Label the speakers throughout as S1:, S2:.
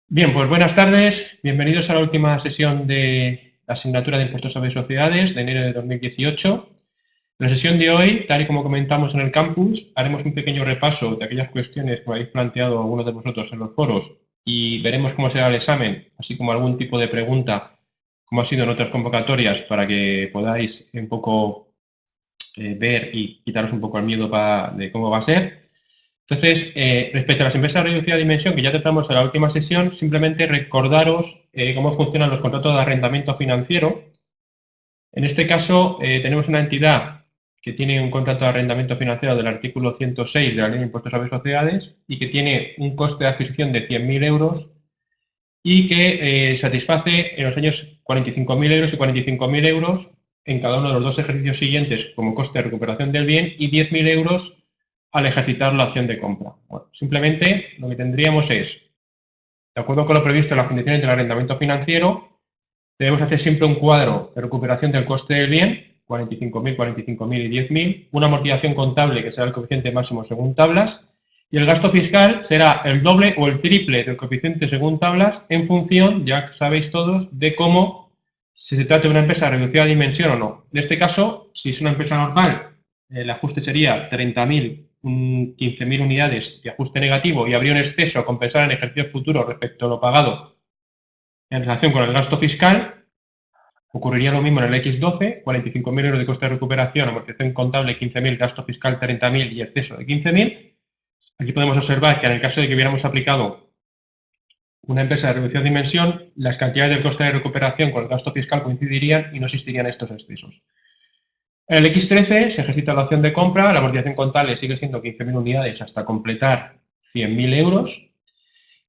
S1: Bien, pues buenas tardes. Bienvenidos a la última sesión de la asignatura de Impuestos sobre Sociedades de enero de 2018. En la sesión de hoy, tal y como comentamos en el campus, haremos un pequeño repaso de aquellas cuestiones que habéis planteado algunos de vosotros en los foros y veremos cómo será el examen, así como algún tipo de pregunta, como ha sido en otras convocatorias, para que podáis un poco ver y quitaros un poco el miedo de cómo va a ser. Entonces, respecto a las empresas de reducida dimensión, que ya tratamos en la última sesión, simplemente recordaros cómo funcionan los contratos de arrendamiento financiero. En este caso, tenemos una entidad que tiene un contrato de arrendamiento financiero del artículo 106 de la Ley de Impuestos sobre Sociedades y que tiene un coste de adquisición de 100.000 euros y que satisface en los años 45.000 euros y 45.000 euros en cada uno de los dos ejercicios siguientes como coste de recuperación del bien y 10.000 euros al ejercitar la acción de compra. Bueno, simplemente lo que tendríamos es, de acuerdo con lo previsto en las condiciones del arrendamiento financiero, debemos hacer siempre un cuadro de recuperación del coste del bien, 45.000, 45.000 y 10.000, una amortización contable que será el coeficiente máximo según tablas, y el gasto fiscal será el doble o el triple del coeficiente según tablas en función, ya sabéis todos, de cómo si se trata de una empresa de reducida dimensión o no. En este caso, si es una empresa normal, el ajuste sería 30.000, 15.000 unidades de ajuste negativo y habría un exceso a compensar en ejercicio futuro respecto a lo pagado en relación con el gasto fiscal. Ocurriría lo mismo en el X12, 45.000 euros de coste de recuperación, amortización contable 15.000, gasto fiscal 30.000 y exceso de 15.000. Aquí podemos observar que en el caso de que hubiéramos aplicado una empresa de reducida dimensión, las cantidades del coste de recuperación con el gasto fiscal coincidirían y no existirían estos excesos. En el X13 se ejercita la opción de compra, la amortización contable sigue siendo 15.000 unidades hasta completar 100.000 euros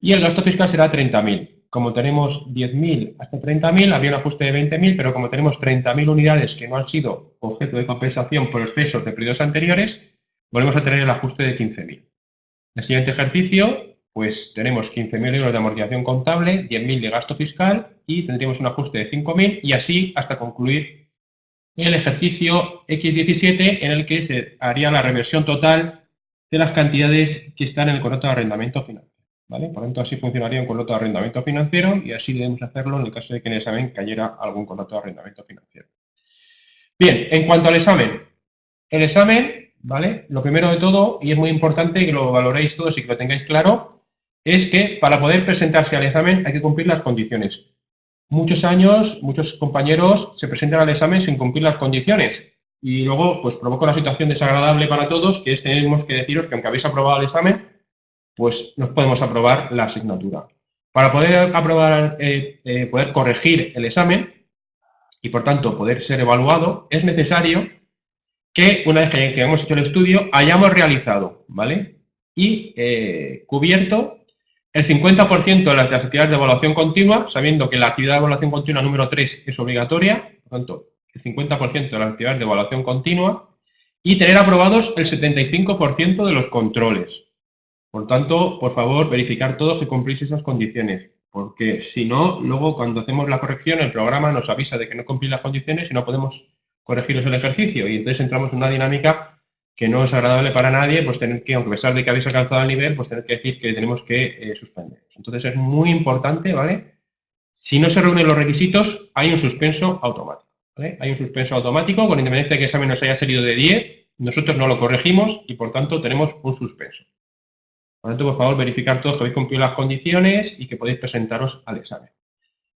S1: y el gasto fiscal será 30.000. Como tenemos 10.000 hasta 30.000, habría un ajuste de 20.000, pero como tenemos 30.000 unidades que no han sido objeto de compensación por excesos de periodos anteriores, volvemos a tener el ajuste de 15.000. En el siguiente ejercicio, pues tenemos 15.000 euros de amortización contable, 10.000 de gasto fiscal y tendríamos un ajuste de 5.000 y así hasta concluir el ejercicio X17 en el que se haría la reversión total de las cantidades que están en el contrato de arrendamiento financiero. ¿Vale? Por lo tanto, así funcionaría un contrato de arrendamiento financiero y así debemos hacerlo en el caso de que en el examen cayera algún contrato de arrendamiento financiero. Bien, en cuanto al examen. El examen, ¿vale? Lo primero de todo, y es muy importante que lo valoréis todos y que lo tengáis claro, es que para poder presentarse al examen hay que cumplir las condiciones. Muchos años, muchos compañeros se presentan al examen sin cumplir las condiciones y luego pues provoca una situación desagradable para todos, que es tenemos que deciros que aunque habéis aprobado el examen, pues no podemos aprobar la asignatura. Para poder aprobar, poder corregir el examen y por tanto poder ser evaluado, es necesario que una vez que hemos hecho el estudio hayamos realizado, ¿vale? Y cubierto el 50% de las actividades de evaluación continua, sabiendo que la actividad de evaluación continua número 3 es obligatoria, por tanto, el 50% de las actividades de evaluación continua, y tener aprobados el 75% de los controles. Por tanto, por favor, verificar todos que cumplís esas condiciones, porque si no, luego cuando hacemos la corrección, el programa nos avisa de que no cumplís las condiciones y no podemos corregiros el ejercicio. Y entonces entramos en una dinámica que no es agradable para nadie, pues tener que, aunque a pesar de que habéis alcanzado el nivel, pues tener que decir que tenemos que suspenderos. Entonces es muy importante, ¿vale? Si no se reúnen los requisitos, hay un suspenso automático, ¿vale? Hay un suspenso automático, con independencia de que el examen nos haya salido de 10, nosotros no lo corregimos y por tanto tenemos un suspenso. Por lo tanto, por favor, verificar todos que habéis cumplido las condiciones y que podéis presentaros al examen.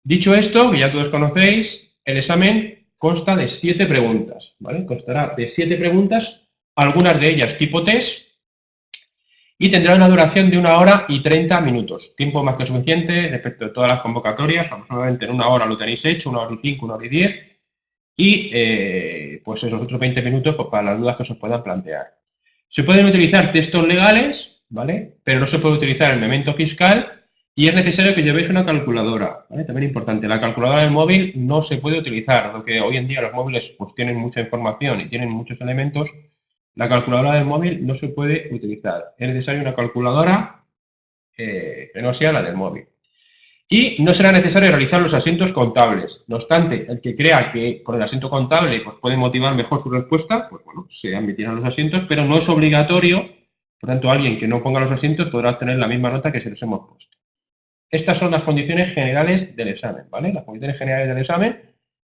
S1: Dicho esto, que ya todos conocéis, el examen consta de 7 preguntas, ¿vale? Constará de 7 preguntas, algunas de ellas tipo test, y tendrá una duración de 1 hora y 30 minutos. Tiempo más que suficiente respecto de todas las convocatorias, aproximadamente en 1 hora lo tenéis hecho, 1 hora y 5, 1 hora y 10, y pues esos otros 20 minutos pues, para las dudas que os puedan plantear. Se pueden utilizar textos legales, ¿vale? Pero no se puede utilizar el memento fiscal y es necesario que llevéis una calculadora, ¿vale? También importante, la calculadora del móvil no se puede utilizar, aunque hoy en día los móviles pues tienen mucha información y tienen muchos elementos, la calculadora del móvil no se puede utilizar. Es necesaria una calculadora que no sea la del móvil. Y no será necesario realizar los asientos contables. No obstante, el que crea que con el asiento contable pues, puede motivar mejor su respuesta, pues bueno, se admitirán los asientos, pero no es obligatorio. Por tanto, alguien que no ponga los asientos podrá obtener la misma nota que si los hemos puesto. Estas son las condiciones generales del examen, ¿vale? Las condiciones generales del examen.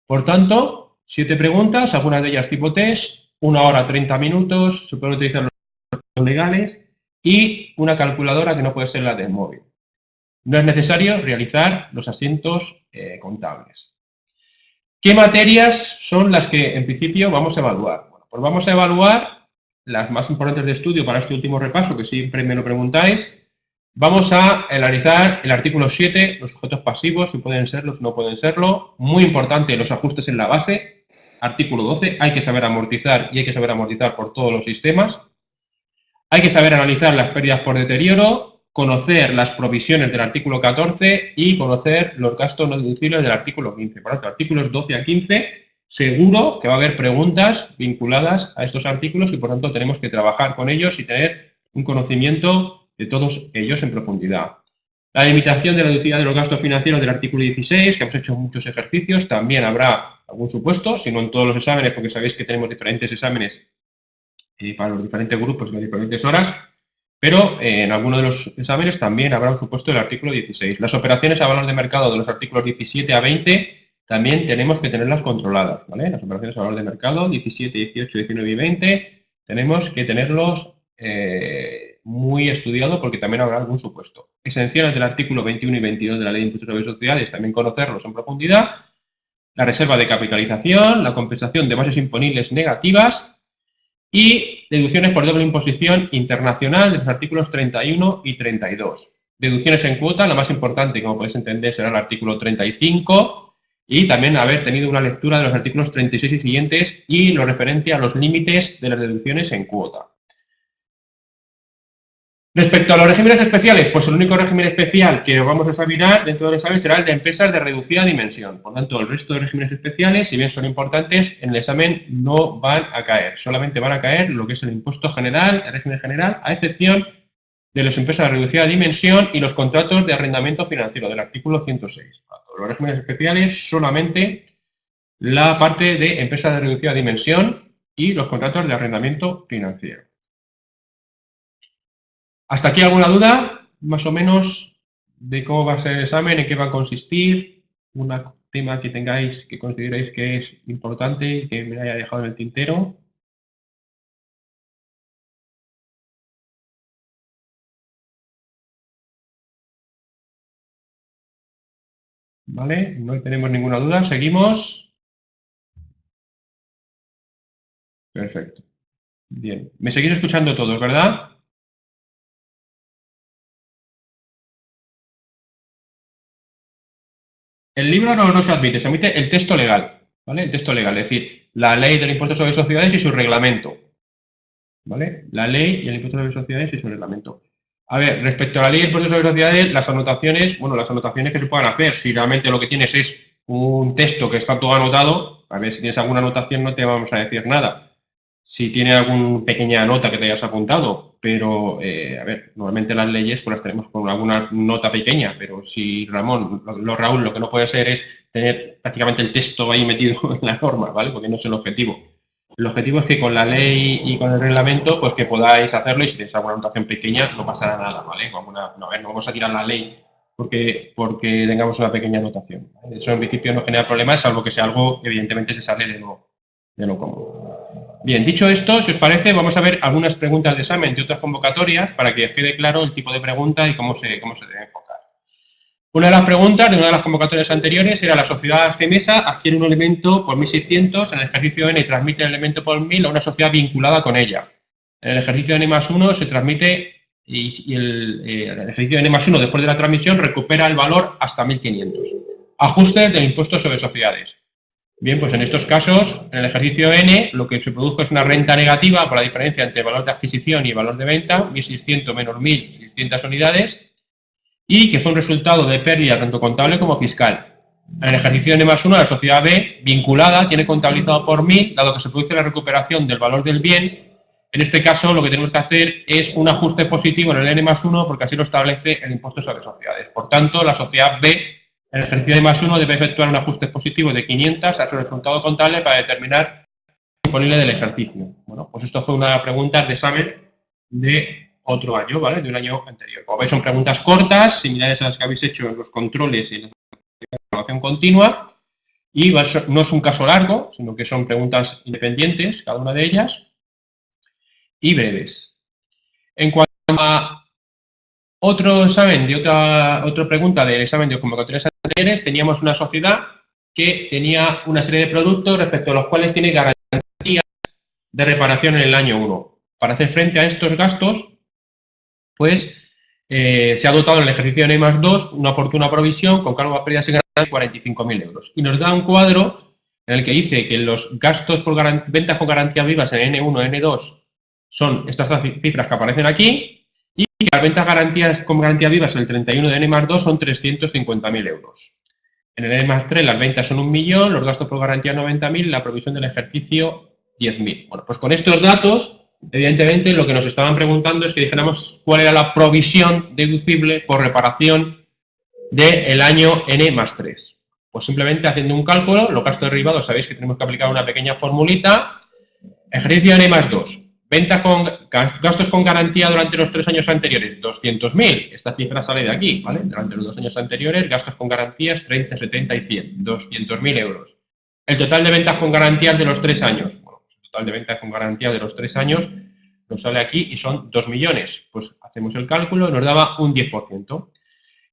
S1: Por tanto, 7 preguntas, algunas de ellas tipo test, 1 hora 30 minutos, se pueden utilizar los legales y una calculadora que no puede ser la del móvil. No es necesario realizar los asientos contables. ¿Qué materias son las que en principio vamos a evaluar? Bueno, pues vamos a evaluar las más importantes de estudio para este último repaso, que siempre me lo preguntáis. Vamos a analizar el artículo 7, los sujetos pasivos, si pueden serlo, si no pueden serlo. Muy importante, los ajustes en la base. Artículo 12, hay que saber amortizar y hay que saber amortizar por todos los sistemas. Hay que saber analizar las pérdidas por deterioro, conocer las provisiones del artículo 14 y conocer los gastos no deducibles del artículo 15. Por lo tanto, artículos 12 a 15, seguro que va a haber preguntas vinculadas a estos artículos y por tanto tenemos que trabajar con ellos y tener un conocimiento de todos ellos en profundidad. La limitación de la deducibilidad de los gastos financieros del artículo 16, que hemos hecho muchos ejercicios, también habrá algún supuesto, si no en todos los exámenes, porque sabéis que tenemos diferentes exámenes para los diferentes grupos y las diferentes horas, pero en alguno de los exámenes también habrá un supuesto del artículo 16. Las operaciones a valor de mercado de los artículos 17 a 20 también tenemos que tenerlas controladas, ¿vale? Las operaciones a valor de mercado 17, 18, 19 y 20 tenemos que tenerlos muy estudiados porque también habrá algún supuesto. Exenciones del artículo 21 y 22 de la Ley de Impuestos sobre Sociedades, también conocerlos en profundidad. La reserva de capitalización, la compensación de bases imponibles negativas y deducciones por doble imposición internacional de los artículos 31 y 32. Deducciones en cuota, la más importante, como podéis entender, será el artículo 35 y también haber tenido una lectura de los artículos 36 y siguientes y lo referente a los límites de las deducciones en cuota. Respecto a los regímenes especiales, pues el único régimen especial que vamos a examinar dentro del examen será el de empresas de reducida dimensión. Por tanto, el resto de regímenes especiales, si bien son importantes, en el examen no van a caer. Solamente van a caer lo que es el impuesto general, el régimen general, a excepción de las empresas de reducida dimensión y los contratos de arrendamiento financiero del artículo 106. Los regímenes especiales solamente la parte de empresas de reducida dimensión y los contratos de arrendamiento financiero. ¿Hasta aquí alguna duda? Más o menos de cómo va a ser el examen, en qué va a consistir, un tema que tengáis, que consideréis que es importante y que me haya dejado en el tintero. ¿Vale? No tenemos ninguna duda. ¿Seguimos? Perfecto. Bien. Me seguís escuchando todos, ¿verdad? El libro no se admite, se admite el texto legal, ¿vale? El texto legal, es decir, la ley del impuesto sobre sociedades y su reglamento, ¿vale? La ley y el impuesto sobre sociedades y su reglamento. A ver, respecto a la ley del impuesto sobre sociedades, las anotaciones, bueno, las anotaciones que se puedan hacer, si realmente lo que tienes es un texto que está todo anotado, a ver, si tienes alguna anotación no te vamos a decir nada. Si tienes alguna pequeña nota que te hayas apuntado, pero, a ver, normalmente las leyes pues las tenemos con alguna nota pequeña, pero si Ramón, Raúl, lo que no puede ser es tener prácticamente el texto ahí metido en la norma, ¿vale? Porque no es el objetivo. El objetivo es que con la ley y con el reglamento, pues que podáis hacerlo y si tenéis alguna anotación pequeña no pasará nada, ¿vale? No, a ver, no vamos a tirar la ley porque tengamos una pequeña anotación, ¿vale? Eso en principio no genera problemas, salvo que sea algo que evidentemente se sale de lo común. Bien, dicho esto, si os parece, vamos a ver algunas preguntas de examen de otras convocatorias para que os quede claro el tipo de pregunta y cómo se debe enfocar. Una de las preguntas de una de las convocatorias anteriores era la sociedad Gemesa adquiere un elemento por 1.600 en el ejercicio N y transmite el elemento por 1.000 a una sociedad vinculada con ella. En el ejercicio N más 1 se transmite y el ejercicio N más 1 después de la transmisión recupera el valor hasta 1.500. Ajustes del impuesto sobre sociedades. Bien, pues en estos casos, en el ejercicio N, lo que se produjo es una renta negativa por la diferencia entre el valor de adquisición y el valor de venta, 1.600 menos 1.600 unidades, y que fue un resultado de pérdida tanto contable como fiscal. En el ejercicio N más 1, la sociedad B, vinculada, tiene contabilizado por 1.000, dado que se produce la recuperación del valor del bien. En este caso, lo que tenemos que hacer es un ajuste positivo en el N más 1, porque así lo establece el impuesto sobre sociedades. Por tanto, la sociedad B, en el ejercicio N más 1, debe efectuar un ajuste positivo de 500 a su resultado contable para determinar el disponible del ejercicio. Bueno, pues esto fue una pregunta de examen de otro año, ¿vale? De un año anterior. Como veis, son preguntas cortas, similares a las que habéis hecho en los controles y en la evaluación continua. Y no es un caso largo, sino que son preguntas independientes, cada una de ellas, y breves. En cuanto a otro examen de otra pregunta del examen de convocatorias anteriores, teníamos una sociedad que tenía una serie de productos respecto a los cuales tiene garantías de reparación en el año 1. Para hacer frente a estos gastos, pues se ha dotado en el ejercicio de N+2 una oportuna provisión con cargo a pérdidas y ganancias de 45.000 euros. Y nos da un cuadro en el que dice que los gastos por ventas con garantías vivas en N1 y N2 son estas cifras que aparecen aquí, y que las ventas con garantías vivas en el 31 de N+2 son 350.000 euros. En el N+3 las ventas son 1.000.000, los gastos por garantía 90.000 y la provisión del ejercicio 10.000. Bueno, pues con estos datos, evidentemente, lo que nos estaban preguntando es que dijéramos cuál era la provisión deducible por reparación del año N+3. Pues simplemente haciendo un cálculo, los gastos derivados, sabéis que tenemos que aplicar una pequeña formulita. Ejercicio N+2. Gastos con garantía durante los 3 años anteriores, 200.000. Esta cifra sale de aquí, ¿vale? Durante los 2 años anteriores, gastos con garantías 30, 70 y 100. 200.000 euros. El total de ventas con garantías de los 3 años. Bueno, el total de ventas con garantía de los 3 años nos sale aquí y son 2 millones. Pues hacemos el cálculo y nos daba un 10%.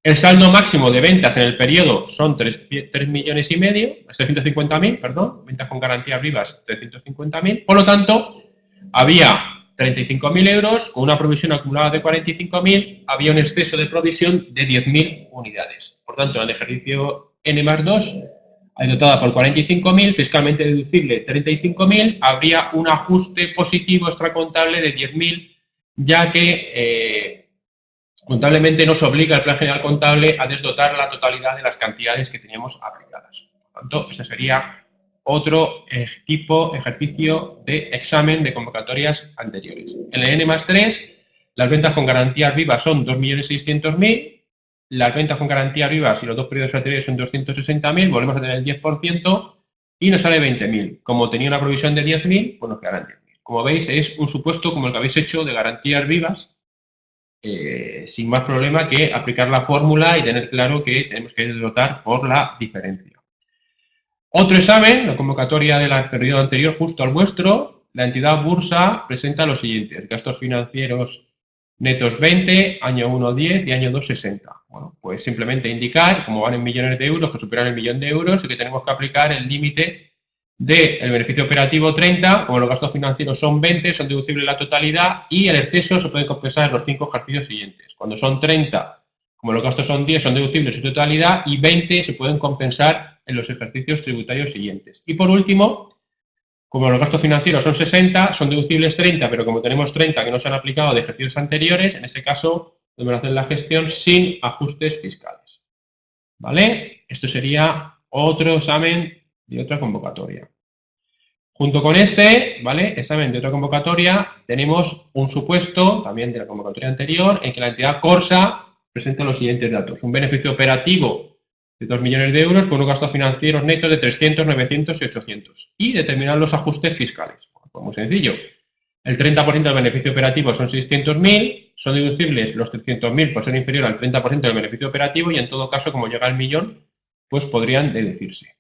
S1: El saldo máximo de ventas en el periodo son 3,5 millones, 350.000, perdón, ventas con garantías vivas 350.000, por lo tanto, había 35.000 euros, con una provisión acumulada de 45.000, había un exceso de provisión de 10.000 unidades. Por tanto, en el ejercicio N+2, dotada por 45.000, fiscalmente deducible 35.000, habría un ajuste positivo extracontable de 10.000, ya que contablemente nos obliga el Plan General Contable a desdotar la totalidad de las cantidades que teníamos aplicadas. Por tanto, este sería otro ejercicio de examen de convocatorias anteriores. En el N+3, las ventas con garantías vivas son 2.600.000, las ventas con garantías vivas y los 2 periodos anteriores son 260.000, volvemos a tener el 10% y nos sale 20.000. Como tenía una provisión de 10.000, pues nos quedarán 10.000. Como veis, es un supuesto como el que habéis hecho de garantías vivas, sin más problema que aplicar la fórmula y tener claro que tenemos que dotar por la diferencia. Otro examen, la convocatoria del periodo anterior justo al vuestro, la entidad Bursa presenta los siguientes: gastos financieros netos 20, año 1 10 y año 2 60. Bueno, pues simplemente indicar, como van en millones de euros, que superan el millón de euros y que tenemos que aplicar el límite del beneficio operativo 30, como los gastos financieros son 20, son deducibles la totalidad y el exceso se puede compensar en los 5 ejercicios siguientes. Cuando son 30, como los gastos son 10, son deducibles su totalidad y 20 se pueden compensar en los ejercicios tributarios siguientes. Y por último, como los gastos financieros son 60, son deducibles 30, pero como tenemos 30 que no se han aplicado de ejercicios anteriores, en ese caso debemos hacer la gestión sin ajustes fiscales. ¿Vale? Esto sería otro examen de otra convocatoria. Junto con este, ¿vale?, examen de otra convocatoria, tenemos un supuesto, también de la convocatoria anterior, en que la entidad Corsa presenta los siguientes datos: un beneficio operativo de 2 millones de euros con unos gastos financieros netos de 300, 900 y 800. Y determinar los ajustes fiscales. Pues muy sencillo. El 30% del beneficio operativo son 600.000, son deducibles los 300.000 por ser inferior al 30% del beneficio operativo y en todo caso, como llega al millón, pues podrían deducirse.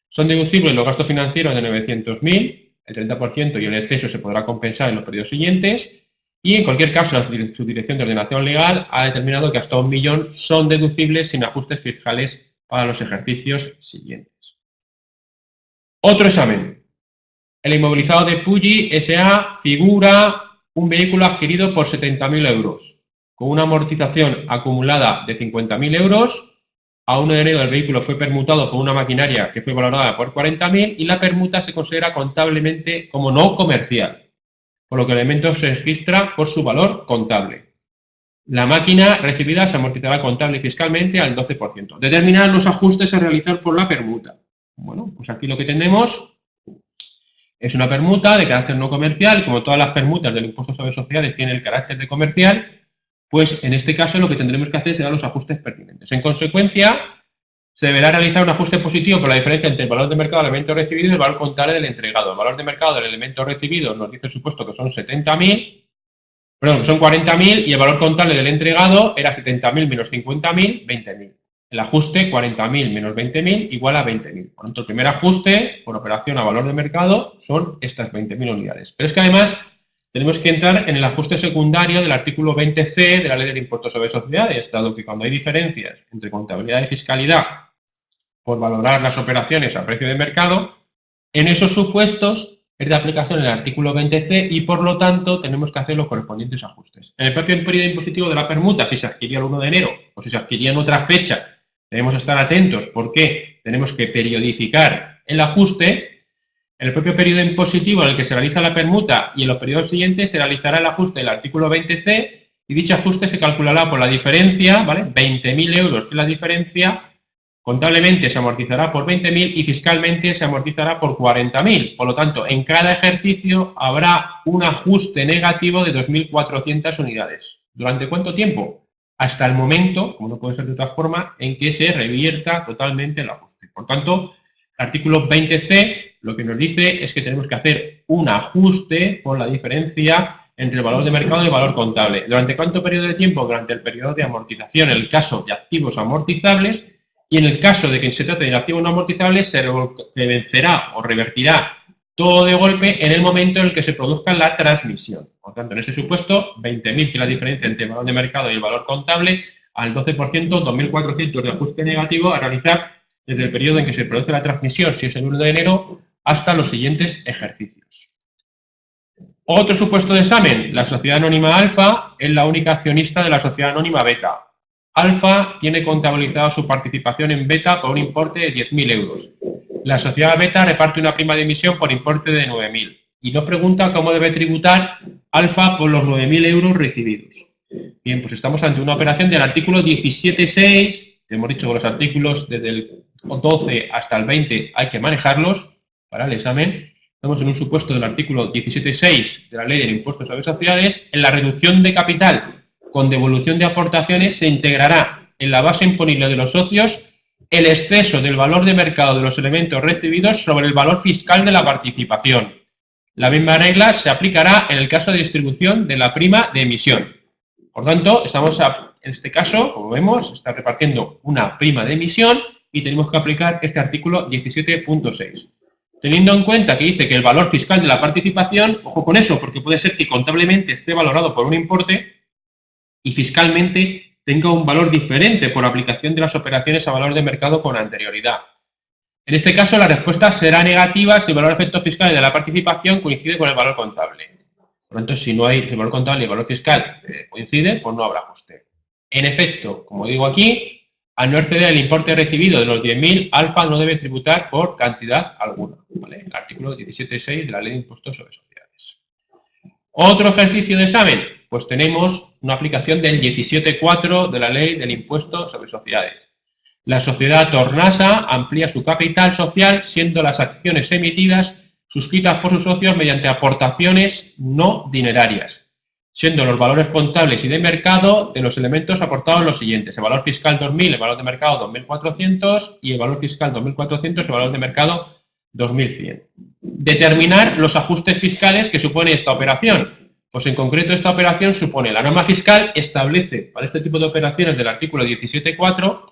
S1: Son deducibles los gastos financieros de 900.000, el 30% y el exceso se podrá compensar en los periodos siguientes. Y en cualquier caso, la Subdirección de Ordenación Legal ha determinado que hasta 1 millón son deducibles sin ajustes fiscales para los ejercicios siguientes. Otro examen. El inmovilizado de Puyi S.A. figura un vehículo adquirido por 70.000 euros, con una amortización acumulada de 50.000 euros. A 1 de enero el vehículo fue permutado por una maquinaria que fue valorada por 40.000 y la permuta se considera contablemente como no comercial, por lo que el elemento se registra por su valor contable. La máquina recibida se amortizará contable y fiscalmente al 12%. Determinar los ajustes a realizar por la permuta. Bueno, pues aquí lo que tenemos es una permuta de carácter no comercial. Como todas las permutas del impuesto sobre sociedades tienen el carácter de comercial, pues en este caso lo que tendremos que hacer será los ajustes pertinentes. En consecuencia, se deberá realizar un ajuste positivo por la diferencia entre el valor de mercado del elemento recibido y el valor contable del entregado. El valor de mercado del elemento recibido nos dice el supuesto que son 70.000 Perdón, son 40.000 y el valor contable del entregado era 70.000 menos 50.000, 20.000. El ajuste 40.000 menos 20.000 igual a 20.000. Por lo tanto, el primer ajuste por operación a valor de mercado son estas 20.000 unidades. Pero es que además tenemos que entrar en el ajuste secundario del artículo 20C de la Ley del Impuesto sobre Sociedades, dado que cuando hay diferencias entre contabilidad y fiscalidad por valorar las operaciones a precio de mercado, en esos supuestos es de aplicación el artículo 20C y por lo tanto tenemos que hacer los correspondientes ajustes. En el propio periodo impositivo de la permuta, si se adquiría el 1 de enero o si se adquiría en otra fecha, debemos estar atentos porque tenemos que periodificar el ajuste. En el propio periodo impositivo en el que se realiza la permuta y en los periodos siguientes se realizará el ajuste del artículo 20C y dicho ajuste se calculará por la diferencia, ¿vale? 20.000 euros, que es la diferencia. Contablemente se amortizará por 20.000 y fiscalmente se amortizará por 40.000. Por lo tanto, en cada ejercicio habrá un ajuste negativo de 2.400 unidades. ¿Durante cuánto tiempo? Hasta el momento, como no puede ser de otra forma, en que se revierta totalmente el ajuste. Por tanto, el artículo 20C lo que nos dice es que tenemos que hacer un ajuste por la diferencia entre el valor de mercado y el valor contable. ¿Durante cuánto periodo de tiempo? Durante el periodo de amortización, en el caso de activos amortizables. Y en el caso de que se trate de activo no amortizable, se vencerá o revertirá todo de golpe en el momento en el que se produzca la transmisión. Por tanto, en este supuesto, 20.000, que es la diferencia entre el valor de mercado y el valor contable, al 12%, 2.400 de ajuste negativo a realizar desde el periodo en que se produce la transmisión, si es el 1 de enero, hasta los siguientes ejercicios. Otro supuesto de examen, la sociedad anónima Alfa es la única accionista de la sociedad anónima Beta. Alfa tiene contabilizada su participación en Beta por un importe de 10.000 euros. La sociedad Beta reparte una prima de emisión por importe de 9.000 y nos pregunta cómo debe tributar Alfa por los 9.000 euros recibidos. Bien, pues estamos ante una operación del artículo 17.6, que hemos dicho que los artículos desde el 12 hasta el 20 hay que manejarlos para el examen. Estamos en un supuesto del artículo 17.6 de la Ley del Impuesto sobre Sociedades. En la reducción de capital con devolución de aportaciones se integrará en la base imponible de los socios el exceso del valor de mercado de los elementos recibidos sobre el valor fiscal de la participación. La misma regla se aplicará en el caso de distribución de la prima de emisión. Por tanto, estamos en este caso, como vemos, se está repartiendo una prima de emisión y tenemos que aplicar este artículo 17.6. Teniendo en cuenta que dice que el valor fiscal de la participación, ojo con eso, porque puede ser que contablemente esté valorado por un importe y fiscalmente tenga un valor diferente por aplicación de las operaciones a valor de mercado con anterioridad. En este caso, la respuesta será negativa si el valor efecto fiscal de la participación coincide con el valor contable. Por lo tanto, si no hay el valor contable y el valor fiscal coincide, pues no habrá ajuste. En efecto, como digo aquí, al no exceder el importe recibido de los 10.000, Alfa no debe tributar por cantidad alguna, ¿vale? El artículo 17.6 de la Ley de Impuestos sobre Sociedades. Otro ejercicio de examen, pues tenemos una aplicación del 17.4 de la Ley del Impuesto sobre Sociedades. La sociedad Tornasa amplía su capital social siendo las acciones emitidas suscritas por sus socios mediante aportaciones no dinerarias, siendo los valores contables y de mercado de los elementos aportados los siguientes: el valor fiscal 2.000, el valor de mercado 2.400 y el valor fiscal 2.400, el valor de mercado 2.100. Determinar los ajustes fiscales que supone esta operación. Pues en concreto esta operación supone, la norma fiscal establece para este tipo de operaciones del artículo 17.4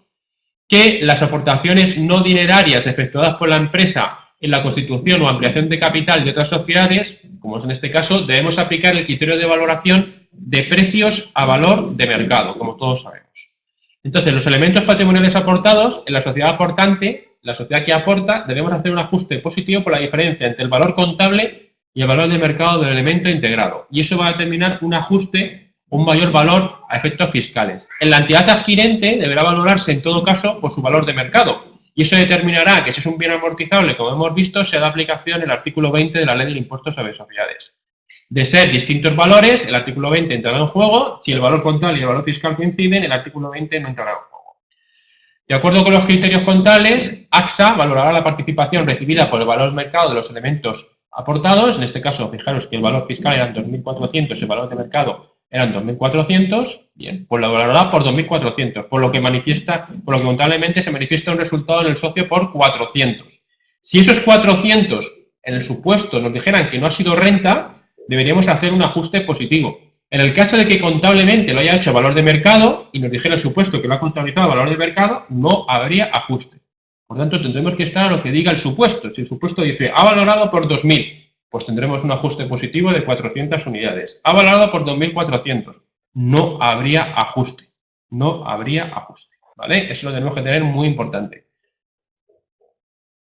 S1: que las aportaciones no dinerarias efectuadas por la empresa en la constitución o ampliación de capital de otras sociedades, como es en este caso, debemos aplicar el criterio de valoración de precios a valor de mercado, como todos sabemos. Entonces, los elementos patrimoniales aportados en la sociedad aportante, la sociedad que aporta, debemos hacer un ajuste positivo por la diferencia entre el valor contable y el valor de mercado del elemento integrado. Y eso va a determinar un ajuste, un mayor valor a efectos fiscales. En la entidad adquirente deberá valorarse en todo caso por su valor de mercado. Y eso determinará que si es un bien amortizable, como hemos visto, se da aplicación el artículo 20 de la Ley del Impuesto sobre Sociedades. De ser distintos valores, el artículo 20 entrará en juego. Si el valor contable y el valor fiscal coinciden, el artículo 20 no entrará en juego. De acuerdo con los criterios contables, AXA valorará la participación recibida por el valor de mercado de los elementos aportados. En este caso, fijaros que el valor fiscal eran 2.400 y el valor de mercado eran 2.400, bien, pues la valorará por 2.400, por lo que contablemente se manifiesta un resultado en el socio por 400. Si esos 400 en el supuesto nos dijeran que no ha sido renta, deberíamos hacer un ajuste positivo. En el caso de que contablemente lo haya hecho a valor de mercado y nos dijera el supuesto que lo ha contabilizado a valor de mercado, no habría ajuste. Por tanto, tendremos que estar a lo que diga el supuesto. Si el supuesto dice ha valorado por 2.000, pues tendremos un ajuste positivo de 400 unidades. Ha valorado por 2.400. No habría ajuste. No habría ajuste. ¿Vale? Eso lo tenemos que tener muy importante.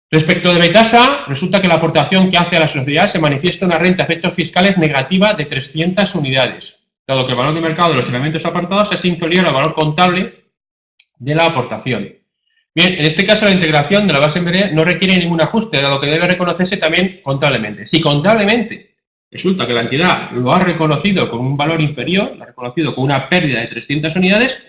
S1: Respecto de Betasa, resulta que la aportación que hace a la sociedad se manifiesta una renta a efectos fiscales negativa de 300 unidades, dado que el valor de mercado de los elementos apartados es inferior al valor contable de la aportación. Bien, en este caso la integración de la base embedded no requiere ningún ajuste, dado que debe reconocerse también contablemente. Si contablemente resulta que la entidad lo ha reconocido con un valor inferior, lo ha reconocido con una pérdida de 300 unidades,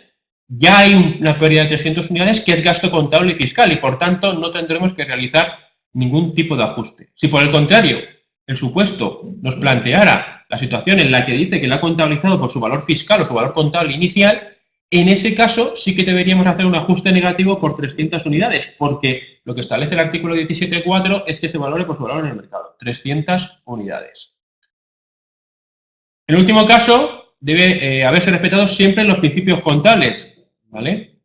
S1: ya hay una pérdida de 300 unidades que es gasto contable y fiscal y por tanto no tendremos que realizar ningún tipo de ajuste. Si por el contrario el supuesto nos planteara la situación en la que dice que lo ha contabilizado por su valor fiscal o su valor contable inicial, en ese caso sí que deberíamos hacer un ajuste negativo por 300 unidades, porque lo que establece el artículo 17.4 es que se valore por su valor en el mercado, 300 unidades. En último caso, debe haberse respetado siempre los principios contables, ¿vale?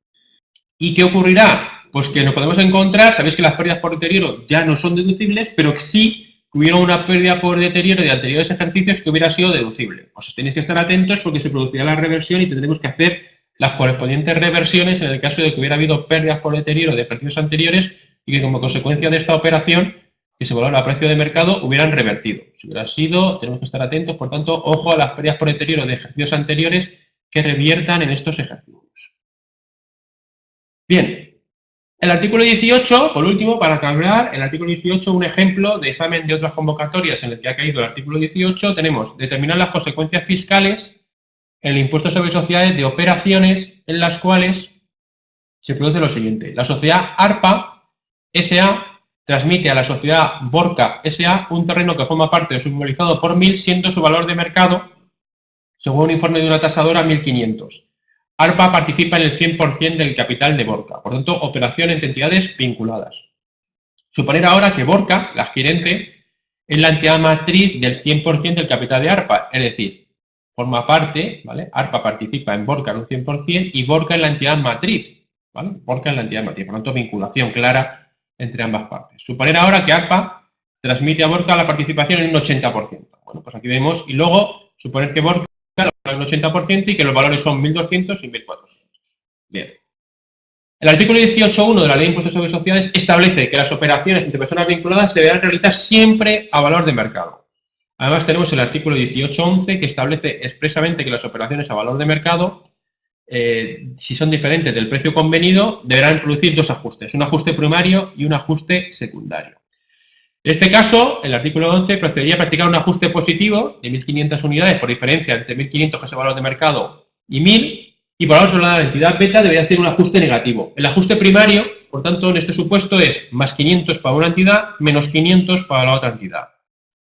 S1: ¿Y qué ocurrirá? Pues que nos podemos encontrar, sabéis que las pérdidas por deterioro ya no son deducibles, pero que sí hubiera una pérdida por deterioro de anteriores ejercicios que hubiera sido deducible. Pues tenéis que estar atentos porque se producirá la reversión y tendremos que hacer las correspondientes reversiones en el caso de que hubiera habido pérdidas por deterioro de ejercicios anteriores y que como consecuencia de esta operación que se valora a precio de mercado hubieran revertido. Si hubiera sido, tenemos que estar atentos, por tanto, ojo a las pérdidas por deterioro de ejercicios anteriores que reviertan en estos ejercicios. Bien, el artículo 18, por último, para acabar, el artículo 18, un ejemplo de examen de otras convocatorias en el que ha caído el artículo 18, tenemos determinar las consecuencias fiscales en el impuesto sobre sociedades de operaciones en las cuales se produce lo siguiente. La sociedad ARPA S.A. transmite a la sociedad Borca S.A. un terreno que forma parte de su inmovilizado por 1.000, siendo su valor de mercado, según un informe de una tasadora, 1.500. ARPA participa en el 100% del capital de Borca, por tanto, operación entre entidades vinculadas. Suponer ahora que Borca, la adquirente, es la entidad matriz del 100% del capital de ARPA, es decir, forma parte, ¿vale? ARPA participa en Borca en un 100% y Borca es la entidad matriz, ¿vale? Borca es la entidad matriz, por lo tanto, vinculación clara entre ambas partes. Suponer ahora que ARPA transmite a Borca la participación en un 80%. Bueno, pues aquí vemos, y luego suponer que Borca un 80% y que los valores son 1.200 y 1.400. Bien. El artículo 18.1 de la Ley de Impuestos sobre Sociedades establece que las operaciones entre personas vinculadas se deberán realizar siempre a valor de mercado. Además tenemos el artículo 18.11 que establece expresamente que las operaciones a valor de mercado, si son diferentes del precio convenido, deberán producir dos ajustes, un ajuste primario y un ajuste secundario. En este caso, el artículo 11 procedería a practicar un ajuste positivo de 1.500 unidades por diferencia entre 1.500, que es el valor de mercado, y 1.000, y por otro lado, la entidad beta debería hacer un ajuste negativo. El ajuste primario, por tanto, en este supuesto es más 500 para una entidad, menos 500 para la otra entidad.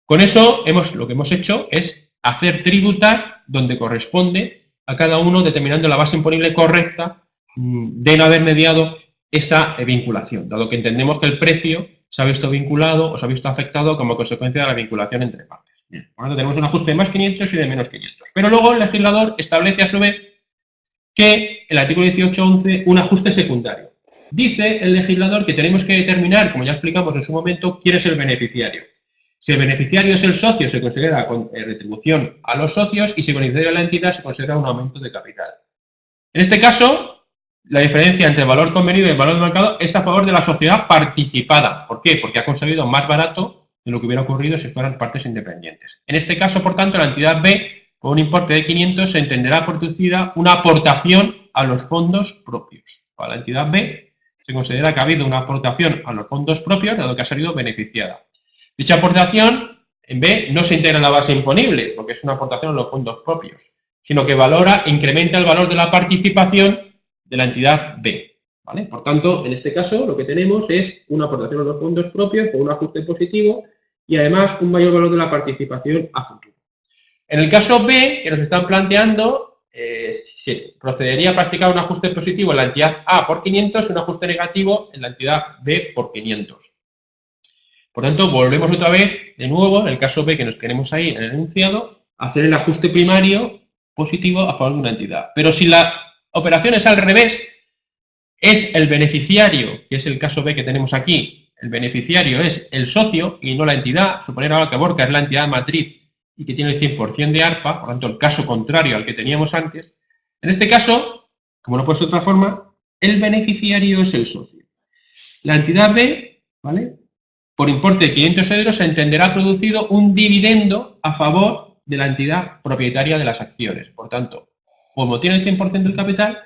S1: Con eso, lo que hemos hecho es hacer tributar donde corresponde a cada uno, determinando la base imponible correcta de no haber mediado esa vinculación, dado que entendemos que el precio se ha visto vinculado o se ha visto afectado como consecuencia de la vinculación entre partes. Bien, por lo tanto, tenemos un ajuste de más 500 y de menos 500. Pero luego el legislador establece a su vez que el artículo 18.11 un ajuste secundario. Dice el legislador que tenemos que determinar, como ya explicamos en su momento, quién es el beneficiario. Si el beneficiario es el socio, se considera retribución a los socios, y si el beneficiario es la entidad, se considera un aumento de capital. En este caso, la diferencia entre el valor convenido y el valor de mercado es a favor de la sociedad participada. ¿Por qué? Porque ha conseguido más barato de lo que hubiera ocurrido si fueran partes independientes. En este caso, por tanto, la entidad B, con un importe de 500, se entenderá producida una aportación a los fondos propios. Para la entidad B, se considera que ha habido una aportación a los fondos propios, dado que ha salido beneficiada. Dicha aportación, en B, no se integra en la base imponible, porque es una aportación a los fondos propios, sino que incrementa el valor de la participación de la entidad B, ¿vale? Por tanto, en este caso, lo que tenemos es una aportación a los fondos propios con un ajuste positivo y además un mayor valor de la participación a futuro. En el caso B, que nos están planteando, se procedería a practicar un ajuste positivo en la entidad A por 500 y un ajuste negativo en la entidad B por 500. Por tanto, volvemos otra vez, de nuevo, en el caso B que nos tenemos ahí en el enunciado, a hacer el ajuste primario positivo a favor de una entidad. Pero si la operación es al revés, es el beneficiario, que es el caso B que tenemos aquí, el beneficiario es el socio y no la entidad. Suponer ahora que Borca es la entidad matriz y que tiene el 100% de ARPA, por lo tanto el caso contrario al que teníamos antes. En este caso, como no puede ser de otra forma, el beneficiario es el socio. La entidad B, ¿vale?, por importe de 500 euros se entenderá producido un dividendo a favor de la entidad propietaria de las acciones. Por tanto, como tiene el 100% del capital,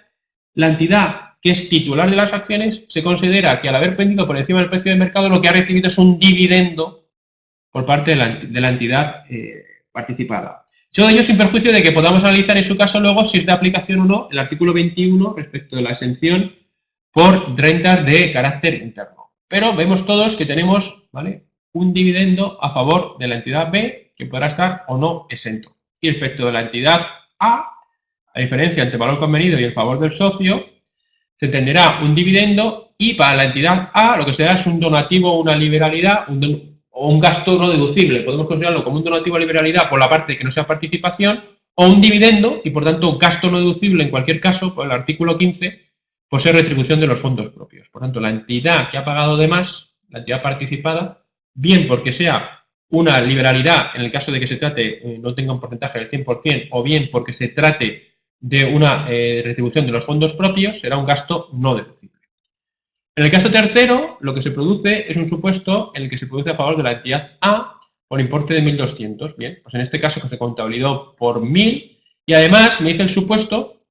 S1: la entidad que es titular de las acciones se considera que al haber vendido por encima del precio de mercado lo que ha recibido es un dividendo por parte de la entidad participada. Todo ello sin perjuicio de que podamos analizar en su caso luego si es de aplicación o no el artículo 21 respecto de la exención por rentas de carácter interno. Pero vemos todos que tenemos, ¿vale?, un dividendo a favor de la entidad B que podrá estar o no exento. Y respecto de la entidad A, a diferencia entre el valor convenido y el favor del socio, se entenderá un dividendo y para la entidad A lo que será es un donativo o una liberalidad o un gasto no deducible. Podemos considerarlo como un donativo o liberalidad por la parte que no sea participación o un dividendo y por tanto gasto no deducible en cualquier caso por el artículo 15 por ser retribución de los fondos propios. Por tanto, la entidad que ha pagado de más, la entidad participada, bien porque sea una liberalidad en el caso de que se trate, no tenga un porcentaje del 100%, o bien porque se trate de una retribución de los fondos propios, será un gasto no deducible. En el caso tercero, lo que se produce es un supuesto en el que se produce a favor de la entidad A por importe de 1.200. Bien, pues en este caso que se contabilizó por 1.000 y además me dice el supuesto,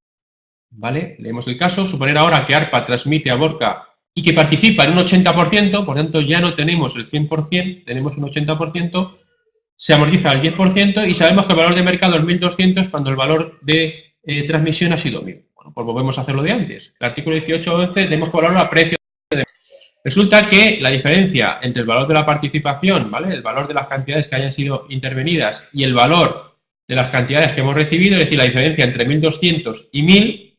S1: ¿vale? Leemos el caso, suponer ahora que ARPA transmite a Borca y que participa en un 80%, por tanto ya no tenemos el 100%, tenemos un 80%, se amortiza al 10% y sabemos que el valor de mercado es 1.200 cuando el valor de transmisión ha sido 1.000. Bueno, pues volvemos a hacer lo de antes. El artículo 18.11 tenemos que valorarlo a precio. Resulta que la diferencia entre el valor de la participación, ¿vale?, el valor de las cantidades que hayan sido intervenidas y el valor de las cantidades que hemos recibido, es decir, la diferencia entre 1.200 y 1.000,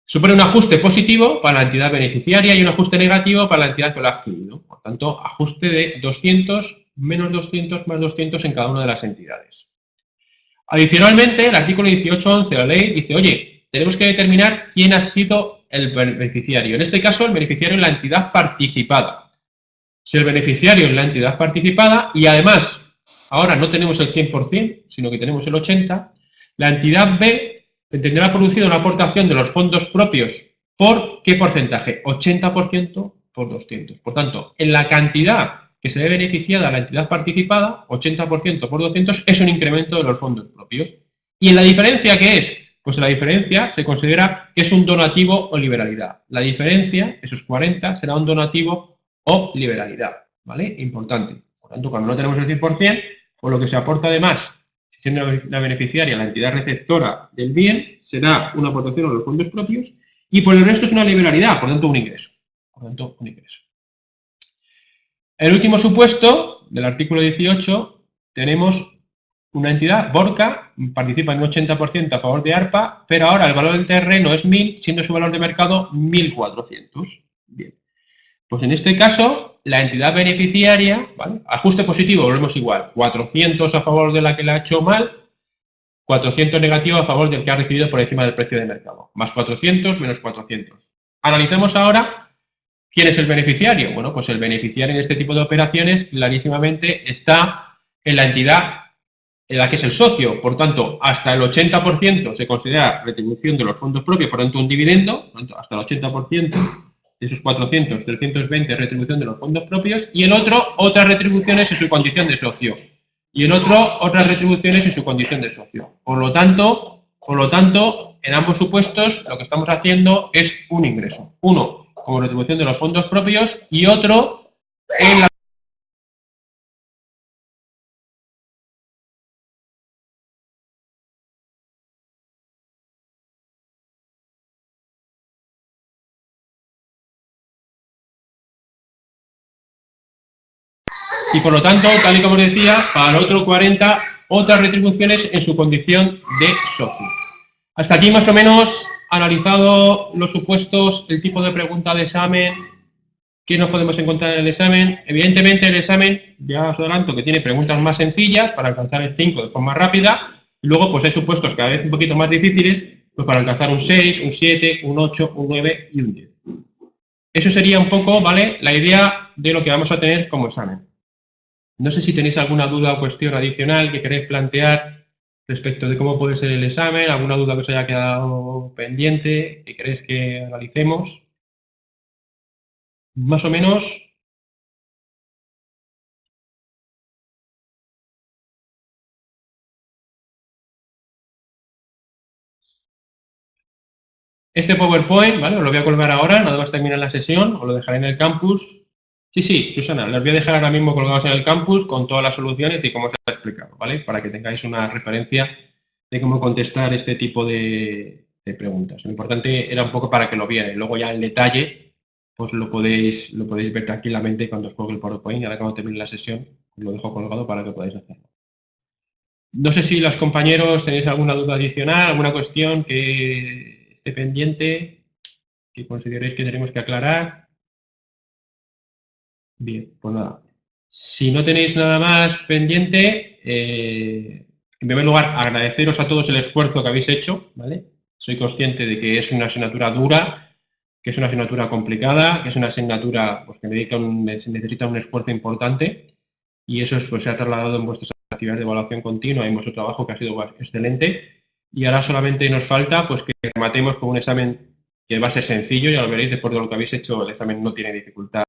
S1: supone un ajuste positivo para la entidad beneficiaria y un ajuste negativo para la entidad que lo ha adquirido. Por tanto, ajuste de 200 menos 200 más 200 en cada una de las entidades. Adicionalmente, el artículo 18.11 de la ley dice, oye, tenemos que determinar quién ha sido el beneficiario. En este caso, el beneficiario es la entidad participada. Si el beneficiario es la entidad participada y además ahora no tenemos el 100%, sino que tenemos el 80%, la entidad B tendrá producido una aportación de los fondos propios ¿por qué porcentaje? 80% por 200. Por tanto, en la cantidad que se ve beneficiada a la entidad participada, 80% por 200 es un incremento de los fondos propios. ¿Y en la diferencia qué es? Pues la diferencia se considera que es un donativo o liberalidad. La diferencia, esos 40, será un donativo o liberalidad, ¿vale? Importante. Por tanto, cuando no tenemos el 100%, pues lo que se aporta además, siendo la beneficiaria la entidad receptora del bien, será una aportación a los fondos propios y por el resto es una liberalidad, por tanto un ingreso. Por tanto, un ingreso. El último supuesto del artículo 18 tenemos una entidad, Borca, participa en un 80% a favor de ARPA, pero ahora el valor del terreno es 1.000, siendo su valor de mercado 1.400. Bien. Pues en este caso, la entidad beneficiaria, ¿vale?, ajuste positivo, volvemos igual, 400 a favor de la que le ha hecho mal, 400 negativo a favor del que ha recibido por encima del precio de mercado, más 400 menos 400. Analicemos ahora quién es el beneficiario. Bueno, pues el beneficiario en este tipo de operaciones clarísimamente está en la entidad en la que es el socio. Por tanto, hasta el 80% se considera retribución de los fondos propios, por tanto un dividendo, por tanto, hasta el 80% de esos 400, 320 retribución de los fondos propios, y el otro, otras retribuciones en su condición de socio. Y el otro, otras retribuciones en su condición de socio. Por lo tanto, en ambos supuestos, lo que estamos haciendo es un ingreso. Uno, como retribución de los fondos propios, y otro, en la... Y por lo tanto, tal y como decía, para el otro 40, otras retribuciones en su condición de socio. Hasta aquí más o menos analizado los supuestos, el tipo de pregunta de examen, qué nos podemos encontrar en el examen. Evidentemente el examen, ya os adelanto que tiene preguntas más sencillas para alcanzar el 5 de forma rápida, Y luego, pues hay supuestos cada vez un poquito más difíciles, pues para alcanzar un 6, un 7, un 8, un 9 y un 10. Eso sería un poco, ¿vale?, la idea de lo que vamos a tener como examen. No sé si tenéis alguna duda o cuestión adicional que queréis plantear respecto de cómo puede ser el examen, alguna duda que os haya quedado pendiente, que queréis que analicemos. Más o menos. Este PowerPoint, ¿vale? Os lo voy a colgar ahora, nada más terminar la sesión, os lo dejaré en el campus. Sí, sí, Susana, los voy a dejar ahora mismo colgados en el campus con todas las soluciones y cómo os he explicado, ¿vale? Para que tengáis una referencia de cómo contestar este tipo de preguntas. Lo importante era un poco para que lo vierais. Luego ya en detalle, pues lo podéis ver tranquilamente cuando os colgue el PowerPoint. Y ahora cuando termine la sesión, os lo dejo colgado para que podáis hacerlo. No sé si los compañeros tenéis alguna duda adicional, alguna cuestión que esté pendiente, que consideréis que tenemos que aclarar. Bien, pues nada. Si no tenéis nada más pendiente, en primer lugar, agradeceros a todos el esfuerzo que habéis hecho, ¿vale? Soy consciente de que es una asignatura dura, que es una asignatura complicada, que es una asignatura pues, que necesita un esfuerzo importante y eso pues, se ha trasladado en vuestras actividades de evaluación continua y en vuestro trabajo que ha sido excelente. Y ahora solamente nos falta pues, que rematemos con un examen que va a ser sencillo, ya lo veréis, después de lo que habéis hecho, el examen no tiene dificultad.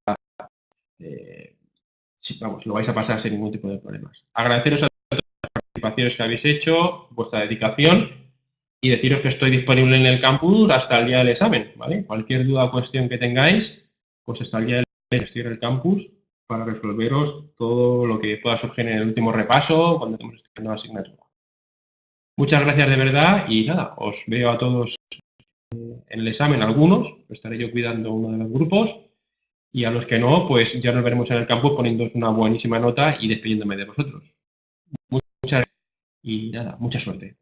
S1: Sí, vamos, lo vais a pasar sin ningún tipo de problemas. Agradeceros a todas las participaciones que habéis hecho, vuestra dedicación y deciros que estoy disponible en el campus hasta el día del examen, ¿vale? Cualquier duda o cuestión que tengáis, pues hasta el día del examen estoy en el campus para resolveros todo lo que pueda surgir en el último repaso cuando estemos estudiando la asignatura. Muchas gracias de verdad y nada, os veo a todos en el examen, algunos, estaré yo cuidando uno de los grupos. Y a los que no, pues ya nos veremos en el campus poniéndoos una buenísima nota y despidiéndome de vosotros. Muchas gracias y nada, mucha suerte.